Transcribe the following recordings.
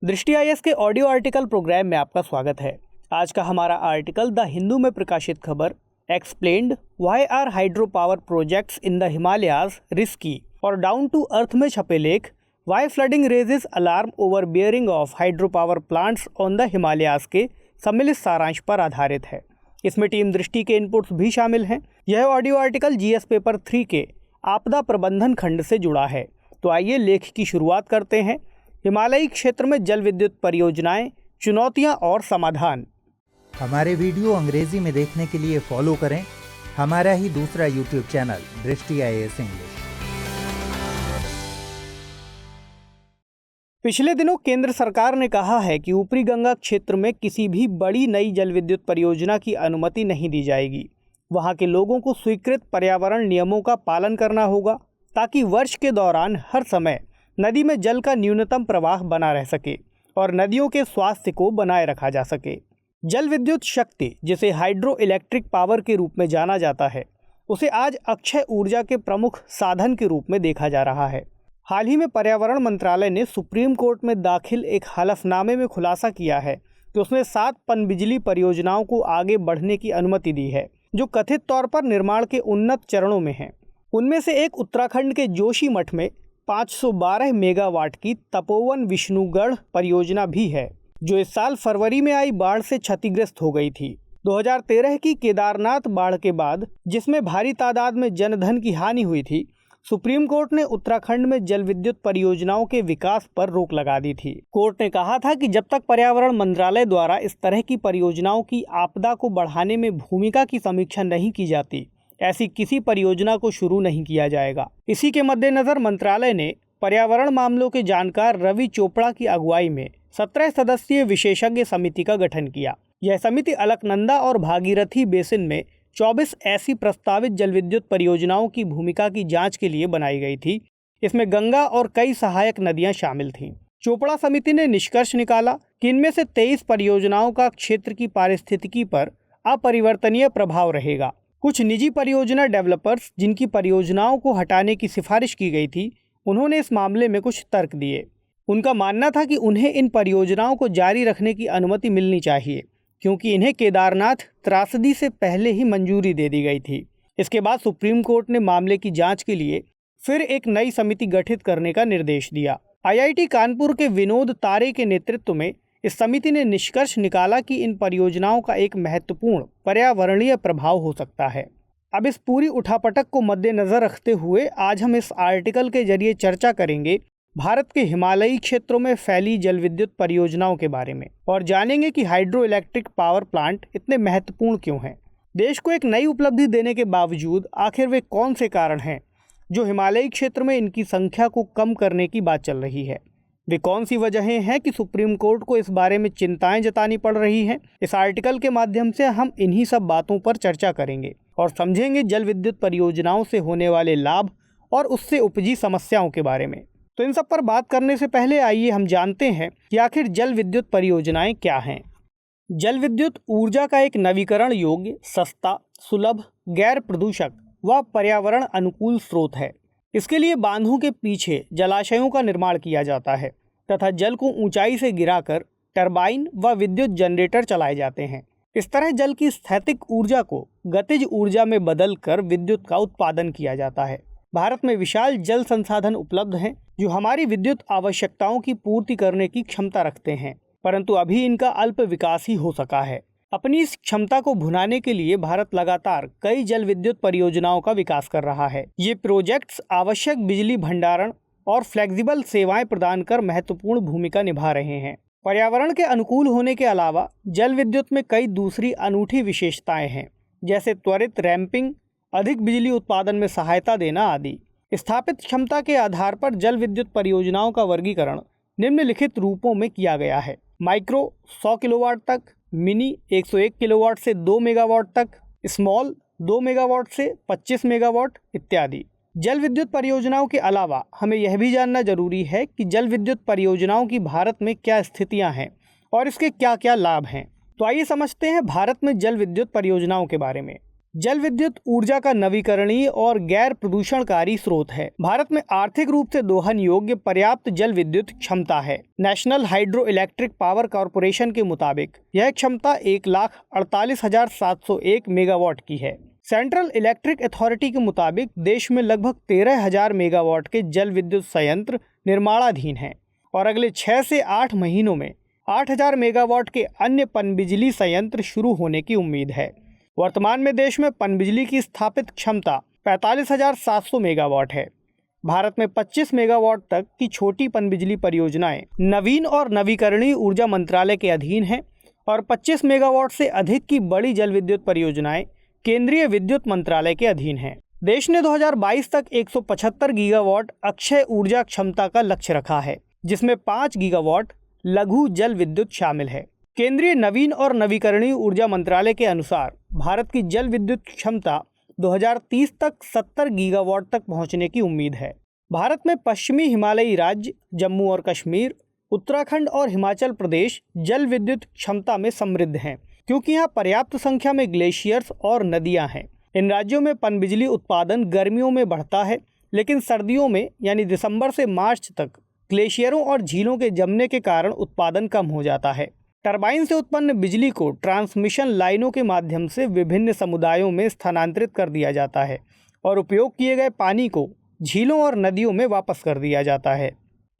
दृष्टि आईएएस के audio article programme में आपका स्वागत है। आज का हमारा आर्टिकल द हिंदू में प्रकाशित खबर explained why are hydro power projects in the Himalayas risky और डाउन टू अर्थ में छपे लेख why flooding raises alarm over bearing of hydro power plants on the Himalayas के सम्मिलित सारांश पर आधारित है। इसमें टीम दृष्टि के इनपुट्स भी शामिल हैं। यह ऑडियो आर्टिकल जीएस पेपर 3 के आपदा प्रबंधन खंड से जुड़ा है। तो आइए लेख की शुरुआत करते हैं। हिमालयी क्षेत्र में जल विद्युत परियोजनाएं, चुनौतियां और समाधान। हमारे वीडियो अंग्रेजी में देखने के लिए फॉलो करें हमारा ही दूसरा यूट्यूब चैनल दृष्टि आईएएस इंग्लिश। पिछले दिनों केंद्र सरकार ने कहा है कि ऊपरी गंगा क्षेत्र में किसी भी बड़ी नई जल विद्युत परियोजना की अनुमति नहीं दी जाएगी। वहां के लोगों को स्वीकृत पर्यावरण नियमों का पालन करना होगा ताकि वर्ष के दौरान हर समय नदी में जल का न्यूनतम प्रवाह बना रह सके और नदियों के स्वास्थ्य को बनाए रखा जा सके। जल विद्युत शक्ति, जिसे हाइड्रो इलेक्ट्रिक पावर के रूप में जाना जाता है, उसे आज अक्षय ऊर्जा के प्रमुख साधन के रूप में देखा जा रहा है। हाल ही में पर्यावरण मंत्रालय ने सुप्रीम कोर्ट में दाखिल एक हलफनामे में खुलासा किया है कि उसने 7 पनबिजली परियोजनाओं को आगे बढ़ने की अनुमति दी है, जो कथित तौर पर निर्माण के उन्नत चरणों में हैं। उनमें से एक उत्तराखंड के जोशीमठ में 512 मेगावाट की तपोवन विष्णुगढ़ परियोजना भी है, जो इस साल फरवरी में आई बाढ़ से क्षतिग्रस्त हो गई थी। 2013 की केदारनाथ बाढ़ के बाद, जिसमें भारी तादाद में जनधन की हानि हुई थी, सुप्रीम कोर्ट ने उत्तराखंड में जल विद्युत परियोजनाओं के विकास पर रोक लगा दी थी। कोर्ट ने कहा था कि जब तक पर्यावरण मंत्रालय द्वारा इस तरह की परियोजनाओं की आपदा को बढ़ाने में भूमिका की समीक्षा नहीं की जाती, ऐसी किसी परियोजना को शुरू नहीं किया जाएगा। इसी के मद्देनजर मंत्रालय ने पर्यावरण मामलों के जानकार रवि चोपड़ा की अगुवाई में 17 सदस्यीय विशेषज्ञ समिति का गठन किया। यह समिति अलकनंदा और भागीरथी बेसिन में 24 ऐसी प्रस्तावित जल विद्युत परियोजनाओं की भूमिका की जांच के लिए बनाई गई थी। इसमें गंगा और कई सहायक नदियां शामिल थीं। चोपड़ा समिति ने निष्कर्ष निकाला कि इनमें से 23 परियोजनाओं का क्षेत्र की पारिस्थितिकी पर अपरिवर्तनीय प्रभाव रहेगा। कुछ निजी परियोजना डेवलपर्स, जिनकी परियोजनाओं को हटाने की सिफारिश की गई थी, उन्होंने इस मामले में कुछ तर्क दिए। उनका मानना था कि उन्हें इन परियोजनाओं को जारी रखने की अनुमति मिलनी चाहिए, क्योंकि इन्हें केदारनाथ त्रासदी से पहले ही मंजूरी दे दी गई थी। इसके बाद सुप्रीम कोर्ट ने मामले की जांच के लिए फिर एक नई समिति गठित करने का निर्देश दिया। आईआईटी कानपुर के विनोद तारे के नेतृत्व में इस समिति ने निष्कर्ष निकाला कि इन परियोजनाओं का एक महत्वपूर्ण पर्यावरणीय प्रभाव हो सकता है। अब इस पूरी उठापटक को मद्देनजर रखते हुए आज हम इस आर्टिकल के जरिए चर्चा करेंगे भारत के हिमालयी क्षेत्रों में फैली जल विद्युत परियोजनाओं के बारे में और जानेंगे कि हाइड्रो इलेक्ट्रिक पावर प्लांट इतने महत्वपूर्ण क्यों हैं। देश को एक नई उपलब्धि देने के बावजूद आखिर वे कौन से कारण हैं जो हिमालयी क्षेत्र में इनकी संख्या को कम करने की बात चल रही है। वे कौन सी वजहें हैं कि सुप्रीम कोर्ट को इस बारे में चिंताएं जतानी पड़ रही हैं। इस आर्टिकल के माध्यम से हम इन्हीं सब बातों पर चर्चा करेंगे और समझेंगे जल विद्युत परियोजनाओं से होने वाले लाभ और उससे उपजी समस्याओं के बारे में। तो इन सब पर बात करने से पहले आइए हम जानते हैं कि आखिर जल विद्युत परियोजनाएं क्या हैं। जल विद्युत ऊर्जा का एक नवीकरण योग्य, सस्ता, सुलभ, गैर प्रदूषक व पर्यावरण अनुकूल स्रोत है। इसके लिए बांधों के पीछे जलाशयों का निर्माण किया जाता है तथा जल को ऊंचाई से गिराकर टरबाइन व विद्युत जनरेटर चलाए जाते हैं। इस तरह जल की स्थैतिक ऊर्जा को गतिज ऊर्जा में बदलकर विद्युत का उत्पादन किया जाता है। भारत में विशाल जल संसाधन उपलब्ध हैं जो हमारी विद्युत आवश्यकताओं की पूर्ति करने की क्षमता रखते हैं, परंतु अभी इनका अल्प विकास ही हो सका है। अपनी इस क्षमता को भुनाने के लिए भारत लगातार कई जल विद्युत परियोजनाओं का विकास कर रहा है। ये प्रोजेक्ट्स आवश्यक बिजली भंडारण और फ्लेक्सिबल सेवाएं प्रदान कर महत्वपूर्ण भूमिका निभा रहे हैं। पर्यावरण के अनुकूल होने के अलावा जल विद्युत में कई दूसरी अनूठी विशेषताएं हैं, जैसे त्वरित रैंपिंग, अधिक बिजली उत्पादन में सहायता देना आदि। स्थापित क्षमता के आधार पर जल विद्युत परियोजनाओं का वर्गीकरण निम्नलिखित रूपों में किया गया है। माइक्रो 100 किलोवाट तक, मिनी 101 किलोवाट से 2 मेगावाट तक, स्मॉल 2 मेगावाट से 25 मेगावाट इत्यादि। जल विद्युत परियोजनाओं के अलावा हमें यह भी जानना जरूरी है कि जल विद्युत परियोजनाओं की भारत में क्या स्थितियां हैं और इसके क्या क्या लाभ हैं। तो आइए समझते हैं भारत में जल विद्युत परियोजनाओं के बारे में। जल विद्युत ऊर्जा का नवीकरणीय और गैर प्रदूषणकारी स्रोत है। भारत में आर्थिक रूप से दोहन योग्य पर्याप्त जल विद्युत क्षमता है। National hydro electric power corporation के मुताबिक यह क्षमता 1,48,701 मेगावाट की है। सेंट्रल इलेक्ट्रिक अथॉरिटी के मुताबिक देश में लगभग 13,000 मेगावाट के जल विद्युत संयंत्र निर्माणाधीन हैं और अगले 6 से 8 महीनों में 8,000 मेगावाट के अन्य पनबिजली संयंत्र शुरू होने की उम्मीद है। वर्तमान में देश में पनबिजली की स्थापित क्षमता 45,700 मेगावाट है। भारत में 25 मेगावाट तक की छोटी पनबिजली परियोजनाएं नवीन और नवीकरणीय ऊर्जा मंत्रालय के अधीन हैं और 25 मेगावाट से अधिक की बड़ी जल विद्युत परियोजनाएं केंद्रीय विद्युत मंत्रालय के अधीन हैं। देश ने 2022 तक 175 गीगावाट अक्षय ऊर्जा क्षमता का लक्ष्य रखा है, जिसमें 5 गीगावाट लघु जल विद्युत शामिल है। केंद्रीय नवीन और नवीकरणीय ऊर्जा मंत्रालय के अनुसार भारत की जल विद्युत क्षमता 2030 तक 70 गीगावाट तक पहुंचने की उम्मीद है। भारत में पश्चिमी हिमालयी राज्य जम्मू और कश्मीर, उत्तराखंड और हिमाचल प्रदेश जल विद्युत क्षमता में समृद्ध हैं, क्योंकि यहाँ पर्याप्त संख्या में ग्लेशियर्स और नदियाँ हैं। इन राज्यों में पनबिजली उत्पादन गर्मियों में बढ़ता है, लेकिन सर्दियों में यानी दिसंबर से मार्च तक ग्लेशियरों और झीलों के जमने के कारण उत्पादन कम हो जाता है। टरबाइन से उत्पन्न बिजली को ट्रांसमिशन लाइनों के माध्यम से विभिन्न समुदायों में स्थानांतरित कर दिया जाता है और उपयोग किए गए पानी को झीलों और नदियों में वापस कर दिया जाता है।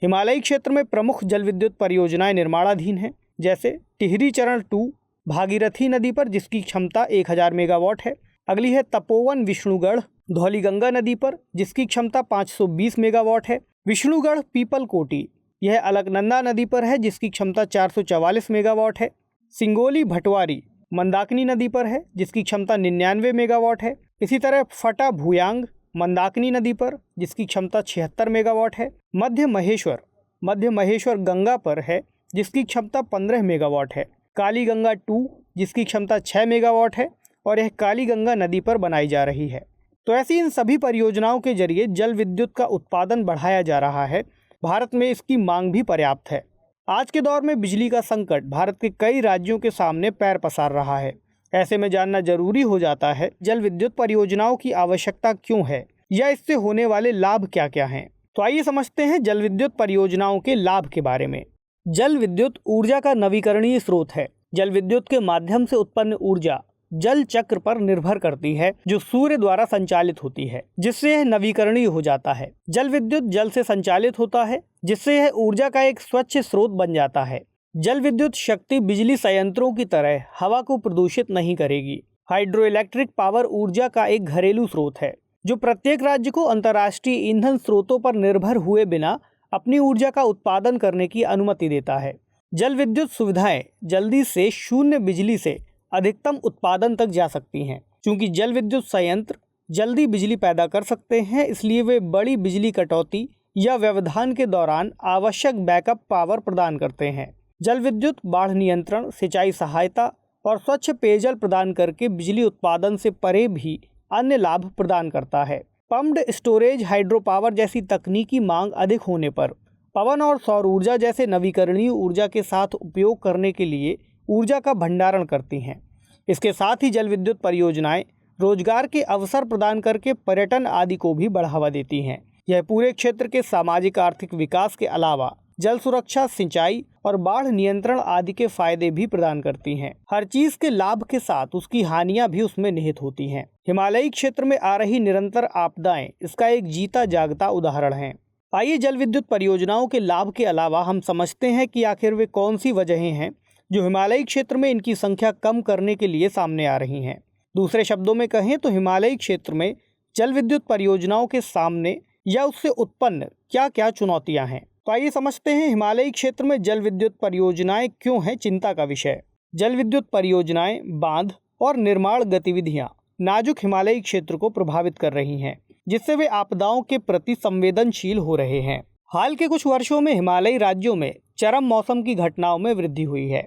हिमालयी क्षेत्र में प्रमुख जल विद्युत परियोजनाएं निर्माणाधीन हैं, जैसे टिहरी चरण 2 भागीरथी नदी पर, जिसकी क्षमता 1,000 मेगावाट है। अगली है तपोवन विष्णुगढ़ धौलीगंगा नदी पर, जिसकी क्षमता 520 मेगावाट है। विष्णुगढ़ पीपलकोटी यह अलकनंदा नदी पर है, जिसकी क्षमता 444 मेगावाट है। सिंगोली भटवारी मंदाकिनी नदी पर है, जिसकी क्षमता 99 मेगावाट है। इसी तरह फटा भूयांग मंदाकिनी नदी पर, जिसकी क्षमता 76 मेगावाट है। मध्य महेश्वर गंगा पर है, जिसकी क्षमता 15 मेगावाट है। काली गंगा 2 जिसकी क्षमता 6 मेगावाट है और यह काली गंगा नदी पर बनाई जा रही है। तो ऐसी इन सभी परियोजनाओं के जरिए जल विद्युत का उत्पादन बढ़ाया जा रहा है। भारत में इसकी मांग भी पर्याप्त है। आज के दौर में बिजली का संकट भारत के कई राज्यों के सामने पैर पसार रहा है। ऐसे में जानना जरूरी हो जाता है जल विद्युत परियोजनाओं की आवश्यकता क्यों है या इससे होने वाले लाभ क्या क्या हैं। तो आइए समझते हैं जल विद्युत परियोजनाओं के लाभ के बारे में। जल विद्युत ऊर्जा का नवीकरणीय स्रोत है। जल विद्युत के माध्यम से उत्पन्न ऊर्जा जल चक्र पर निर्भर करती है, जो सूर्य द्वारा संचालित होती है, जिससे यह नवीकरणीय हो जाता है। जल विद्युत जल से संचालित होता है, जिससे यह ऊर्जा का एक स्वच्छ स्रोत बन जाता है। जल विद्युत शक्ति बिजली संयंत्रों की तरह हवा को प्रदूषित नहीं करेगी। हाइड्रो इलेक्ट्रिक पावर ऊर्जा का एक घरेलू स्रोत है, जो प्रत्येक राज्य को अंतर्राष्ट्रीय ईंधन स्रोतों पर निर्भर हुए बिना अपनी ऊर्जा का उत्पादन करने की अनुमति देता है। जल विद्युत सुविधाएं जल्दी से शून्य बिजली से अधिकतम उत्पादन तक जा सकती हैं। चूंकि जल विद्युत संयंत्र जल्दी बिजली पैदा कर सकते हैं, इसलिए वे बड़ी बिजली कटौती या व्यवधान के दौरान आवश्यक बैकअप पावर प्रदान करते हैं। जल विद्युत बाढ़ नियंत्रण, सिंचाई सहायता और स्वच्छ पेयजल प्रदान करके बिजली उत्पादन से परे भी अन्य लाभ प्रदान करता है। पम्प्ड स्टोरेज हाइड्रो पावर जैसी तकनीकी मांग अधिक होने पर पवन और सौर ऊर्जा जैसे नवीकरणीय ऊर्जा के साथ उपयोग करने के लिए ऊर्जा का भंडारण करती हैं। इसके साथ ही जल विद्युत परियोजनाएं रोजगार के अवसर प्रदान करके पर्यटन आदि को भी बढ़ावा देती हैं। यह पूरे क्षेत्र के सामाजिक आर्थिक विकास के अलावा जल सुरक्षा, सिंचाई और बाढ़ नियंत्रण आदि के फायदे भी प्रदान करती हैं। हर चीज के लाभ के साथ उसकी हानियां भी उसमें निहित होती हैं। हिमालयी क्षेत्र में आ रही निरंतर आपदाएं इसका एक जीता जागता उदाहरण है। आइए जल विद्युत परियोजनाओं के लाभ के अलावा हम समझते हैं कि आखिर वे कौन सी वजहें हैं जो हिमालयी क्षेत्र में इनकी संख्या कम करने के लिए सामने आ रही हैं। दूसरे शब्दों में कहें तो हिमालयी क्षेत्र में जल विद्युत परियोजनाओं के सामने या उससे उत्पन्न क्या क्या चुनौतियां हैं। तो आइए समझते हैं हिमालयी क्षेत्र में जल विद्युत परियोजनाएं क्यों हैं चिंता का विषय। जल विद्युत परियोजनाएं, बांध और निर्माण गतिविधियां नाजुक हिमालयी क्षेत्र को प्रभावित कर रही हैं, जिससे वे आपदाओं के प्रति संवेदनशील हो रहे हैं। हाल के कुछ वर्षों में हिमालयी राज्यों में चरम मौसम की घटनाओं में वृद्धि हुई है।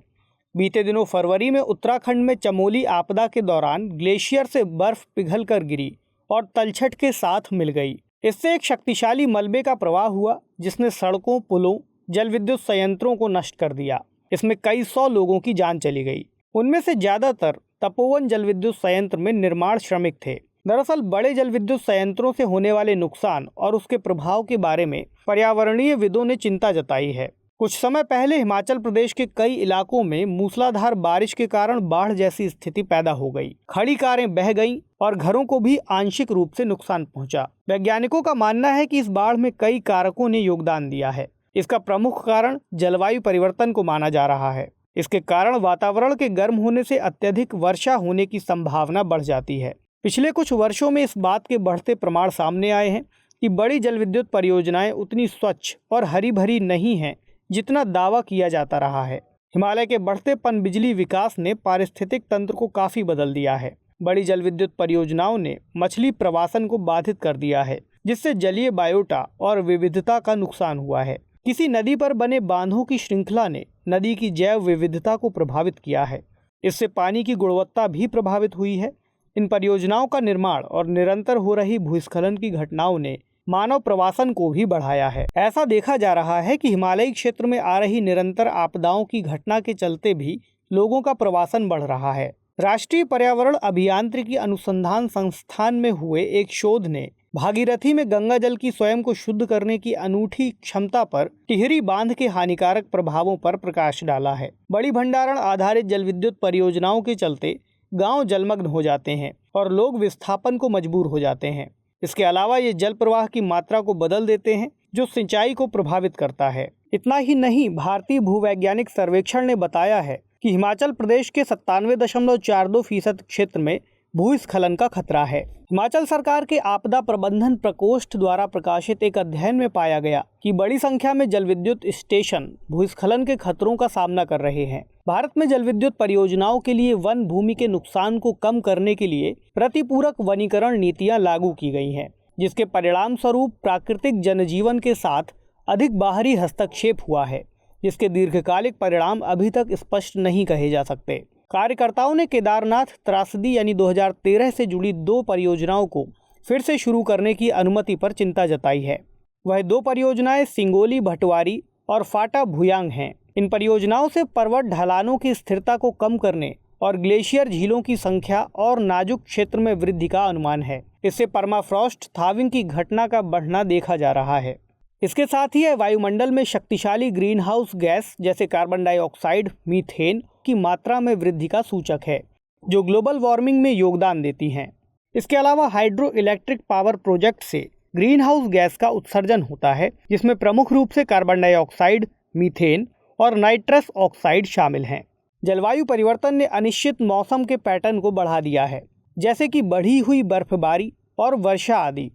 बीते दिनों फरवरी में उत्तराखंड में चमोली आपदा के दौरान ग्लेशियर से बर्फ पिघल कर गिरी और तलछट के साथ मिल गई। इससे एक शक्तिशाली मलबे का प्रवाह हुआ, जिसने सड़कों, पुलों, जल विद्युत संयंत्रों को नष्ट कर दिया। इसमें कई 100 लोगों की जान चली गई। उनमें से ज़्यादातर तपोवन जल विद्युत संयंत्र में निर्माण श्रमिक थे। दरअसल बड़े जल विद्युत संयंत्रों से होने वाले नुकसान और उसके प्रभाव के बारे में पर्यावरणीय विदों ने चिंता जताई है। कुछ समय पहले हिमाचल प्रदेश के कई इलाकों में मूसलाधार बारिश के कारण बाढ़ जैसी स्थिति पैदा हो गई। खड़ी कारें बह गईं और घरों को भी आंशिक रूप से नुकसान पहुंचा। वैज्ञानिकों का मानना है कि इस बाढ़ में कई कारकों ने योगदान दिया है। इसका प्रमुख कारण जलवायु परिवर्तन को माना जा रहा है। इसके कारण वातावरण के गर्म होने से अत्यधिक वर्षा होने की संभावना बढ़ जाती है। पिछले कुछ वर्षों में इस बात के बढ़ते प्रमाण सामने आए हैं कि बड़ी जल विद्युत परियोजनाएं उतनी स्वच्छ और हरी भरी नहीं हैं जितना दावा किया जाता रहा है। हिमालय के बढ़ते पनबिजली विकास ने पारिस्थितिक तंत्र को काफी बदल दिया है। बड़ी जल विद्युत परियोजनाओं ने मछली प्रवासन को बाधित कर दिया है, जिससे जलीय बायोटा और विविधता का नुकसान हुआ है। किसी नदी पर बने बांधों की श्रृंखला ने नदी की जैव विविधता को प्रभावित किया है। इससे पानी की गुणवत्ता भी प्रभावित हुई है। इन परियोजनाओं का निर्माण और निरंतर हो रही भूस्खलन की घटनाओं ने मानव प्रवासन को भी बढ़ाया है। ऐसा देखा जा रहा है कि हिमालयी क्षेत्र में आ रही निरंतर आपदाओं की घटना के चलते भी लोगों का प्रवासन बढ़ रहा है। राष्ट्रीय पर्यावरण अभियांत्रिकी अनुसंधान संस्थान में हुए एक शोध ने भागीरथी में गंगा जल की स्वयं को शुद्ध करने की अनूठी क्षमता पर टिहरी बांध के हानिकारक प्रभावों पर प्रकाश डाला है। बड़ी भंडारण आधारित जल विद्युत परियोजनाओं के चलते गांव जलमग्न हो जाते हैं और लोग विस्थापन को मजबूर हो जाते हैं। इसके अलावा ये जल प्रवाह की मात्रा को बदल देते हैं, जो सिंचाई को प्रभावित करता है। इतना ही नहीं, भारतीय भूवैज्ञानिक सर्वेक्षण ने बताया है कि हिमाचल प्रदेश के 97.42% क्षेत्र में भूस्खलन का खतरा है। हिमाचल सरकार के आपदा प्रबंधन प्रकोष्ठ द्वारा प्रकाशित एक अध्ययन में पाया गया कि बड़ी संख्या में जल विद्युत स्टेशन भूस्खलन के खतरों का सामना कर रहे हैं। भारत में जल विद्युत परियोजनाओं के लिए वन भूमि के नुकसान को कम करने के लिए प्रतिपूरक वनीकरण नीतियां लागू की गई हैं, जिसके परिणाम स्वरूप प्राकृतिक जनजीवन के साथ अधिक बाहरी हस्तक्षेप हुआ है, जिसके दीर्घकालिक परिणाम अभी तक स्पष्ट नहीं कहे जा सकते। कार्यकर्ताओं ने केदारनाथ त्रासदी यानी 2013 से जुड़ी 2 परियोजनाओं को फिर से शुरू करने की अनुमति पर चिंता जताई है। वह 2 परियोजनाएं सिंगोली भटवारी और फाटा भुयांग हैं। इन परियोजनाओं से पर्वत ढलानों की स्थिरता को कम करने और ग्लेशियर झीलों की संख्या और नाजुक क्षेत्र में वृद्धि का अनुमान है। इससे परमाफ्रॉस्ट थाविंग की घटना का बढ़ना देखा जा रहा है। इसके साथ ही यह वायुमंडल में शक्तिशाली ग्रीन हाउस गैस जैसे कार्बन डाइऑक्साइड, मीथेन की मात्रा में वृद्धि का सूचक है, जो ग्लोबल वार्मिंग में योगदान देती हैं। इसके अलावा हाइड्रो इलेक्ट्रिक पावर प्रोजेक्ट से ग्रीन हाउस गैस का उत्सर्जन होता है, जिसमें प्रमुख रूप से कार्बन डाइऑक्साइड, मीथेन और नाइट्रस ऑक्साइड शामिल हैं। जलवायु परिवर्तन ने अनिश्चित मौसम के पैटर्न को बढ़ा दिया है, जैसे कि बढ़ी हुई बर्फबारी और वर्षा आदि।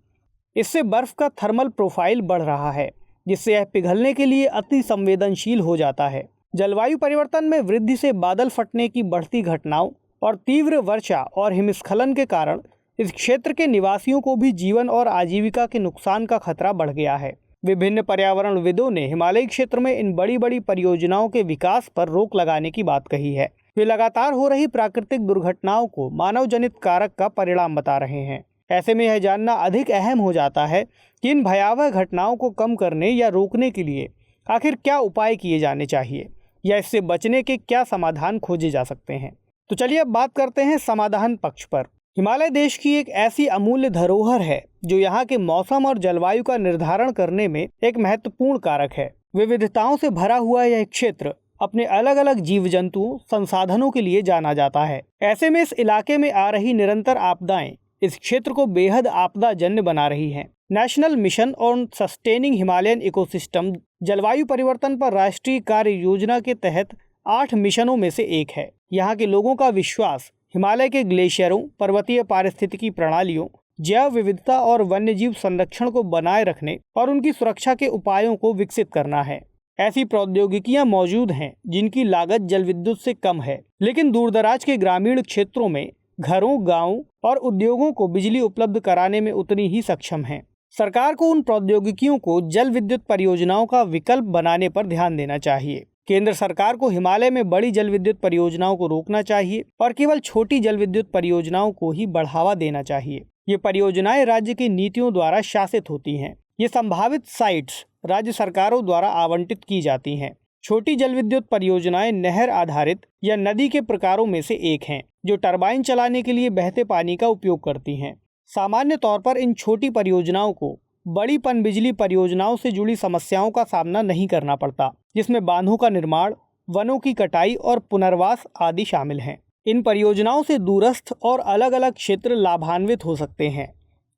इससे बर्फ का थर्मल प्रोफाइल बढ़ रहा है, जिससे यह पिघलने के लिए अति संवेदनशील हो जाता है। जलवायु परिवर्तन में वृद्धि से बादल फटने की बढ़ती घटनाओं और तीव्र वर्षा और हिमस्खलन के कारण इस क्षेत्र के निवासियों को भी जीवन और आजीविका के नुकसान का खतरा बढ़ गया है। विभिन्न पर्यावरणविदों ने हिमालयी क्षेत्र में इन बड़ी बड़ी परियोजनाओं के विकास पर रोक लगाने की बात कही है। वे लगातार हो रही प्राकृतिक दुर्घटनाओं को मानव जनित कारक का परिणाम बता रहे हैं। ऐसे में यह जानना अधिक अहम हो जाता है कि इन भयावह घटनाओं को कम करने या रोकने के लिए आखिर क्या उपाय किए जाने चाहिए या इससे बचने के क्या समाधान खोजे जा सकते हैं। तो चलिए अब बात करते हैं समाधान पक्ष पर। हिमालय देश की एक ऐसी अमूल्य धरोहर है जो यहाँ के मौसम और जलवायु का निर्धारण करने में एक महत्वपूर्ण कारक है। विविधताओं से भरा हुआ यह क्षेत्र अपने अलग अलग जीव जंतुओं संसाधनों के लिए जाना जाता है। ऐसे में इस इलाके में आ रही निरंतर आपदाएं इस क्षेत्र को बेहद आपदाजन्य बना रही हैं। National mission on sustaining Himalayan ecosystem जलवायु परिवर्तन पर राष्ट्रीय कार्य योजना के तहत 8 मिशनों में से एक है। यहाँ के लोगों का विश्वास हिमालय के ग्लेशियरों, पर्वतीय पारिस्थितिकी प्रणालियों, जैव विविधता और वन्यजीव संरक्षण को बनाए रखने और उनकी सुरक्षा के उपायों को विकसित करना है। ऐसी प्रौद्योगिकियां मौजूद हैं जिनकी लागत जल विद्युत से कम है, लेकिन दूरदराज के ग्रामीण क्षेत्रों में घरों, गांवों और उद्योगों को बिजली उपलब्ध कराने में उतनी ही सक्षम हैं। सरकार को उन प्रौद्योगिकियों को जल विद्युत परियोजनाओं का विकल्प बनाने पर ध्यान देना चाहिए। केंद्र सरकार को हिमालय में बड़ी जल विद्युत परियोजनाओं को रोकना चाहिए और केवल छोटी जल विद्युत परियोजनाओं को ही बढ़ावा देना चाहिए। ये परियोजनाएं राज्य की नीतियों द्वारा शासित होती हैं। ये संभावित साइट्स राज्य सरकारों द्वारा आवंटित की जाती हैं। छोटी जल विद्युत परियोजनाएं नहर आधारित या नदी के प्रकारों में से एक हैं, जो टरबाइन चलाने के लिए बहते पानी का उपयोग करती हैं। सामान्य तौर पर इन छोटी परियोजनाओं को बड़ी पनबिजली परियोजनाओं से जुड़ी समस्याओं का सामना नहीं करना पड़ता, जिसमें बांधों का निर्माण, वनों की कटाई और पुनर्वास आदि शामिल हैं। इन परियोजनाओं से दूरस्थ और अलग अलग क्षेत्र लाभान्वित हो सकते हैं।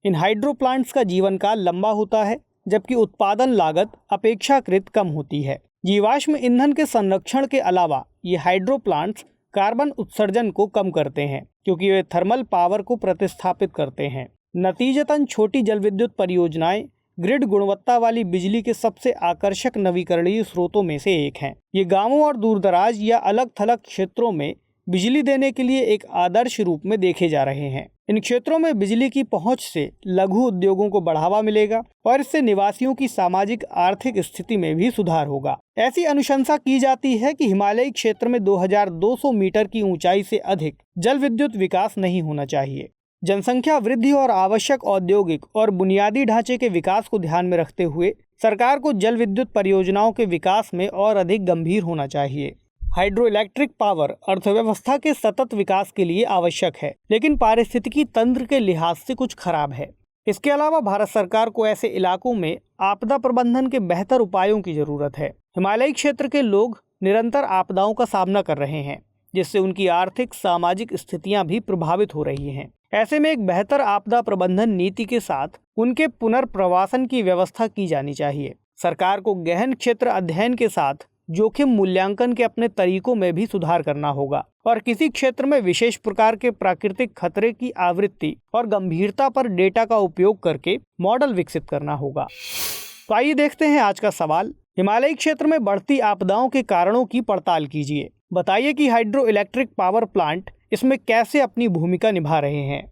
इन हाइड्रो प्लांट्स का जीवन काल लंबा होता है, जबकि उत्पादन लागत अपेक्षाकृत कम होती है। जीवाश्म ईंधन के संरक्षण के अलावा ये हाइड्रो प्लांट्स कार्बन उत्सर्जन को कम करते हैं, क्योंकि वे थर्मल पावर को प्रतिस्थापित करते हैं। नतीजतन छोटी जल विद्युत परियोजनाएं ग्रिड गुणवत्ता वाली बिजली के सबसे आकर्षक नवीकरणीय स्रोतों में से एक हैं। ये गांवों और दूरदराज या अलग थलग क्षेत्रों में बिजली देने के लिए एक आदर्श रूप में देखे जा रहे हैं। इन क्षेत्रों में बिजली की पहुंच से लघु उद्योगों को बढ़ावा मिलेगा और इससे निवासियों की सामाजिक आर्थिक स्थिति में भी सुधार होगा। ऐसी अनुशंसा की जाती है कि हिमालयी क्षेत्र में 2200 मीटर की ऊंचाई से अधिक जल विद्युत विकास नहीं होना चाहिए। जनसंख्या वृद्धि और आवश्यक औद्योगिक और बुनियादी ढांचे के विकास को ध्यान में रखते हुए सरकार को जल विद्युत परियोजनाओं के विकास में और अधिक गंभीर होना चाहिए। हाइड्रो इलेक्ट्रिक पावर अर्थव्यवस्था के सतत विकास के लिए आवश्यक है, लेकिन पारिस्थितिकी तंत्र के लिहाज से कुछ खराब है। इसके अलावा भारत सरकार को ऐसे इलाकों में आपदा प्रबंधन के बेहतर उपायों की जरूरत है। हिमालयी क्षेत्र के लोग निरंतर आपदाओं का सामना कर रहे हैं, जिससे उनकी आर्थिक सामाजिक स्थितियां भी प्रभावित हो रही हैं। ऐसे में एक बेहतर आपदा प्रबंधन नीति के साथ उनके पुनर्प्रवासन की व्यवस्था की जानी चाहिए। सरकार को गहन क्षेत्र अध्ययन के साथ जोखिम मूल्यांकन के अपने तरीकों में भी सुधार करना होगा और किसी क्षेत्र में विशेष प्रकार के प्राकृतिक खतरे की आवृत्ति और गंभीरता पर डेटा का उपयोग करके मॉडल विकसित करना होगा। तो आइए देखते हैं आज का सवाल। हिमालयी क्षेत्र में बढ़ती आपदाओं के कारणों की पड़ताल कीजिए। बताइए कि हाइड्रो इलेक्ट्रिक पावर प्लांट इसमें कैसे अपनी भूमिका निभा रहे हैं।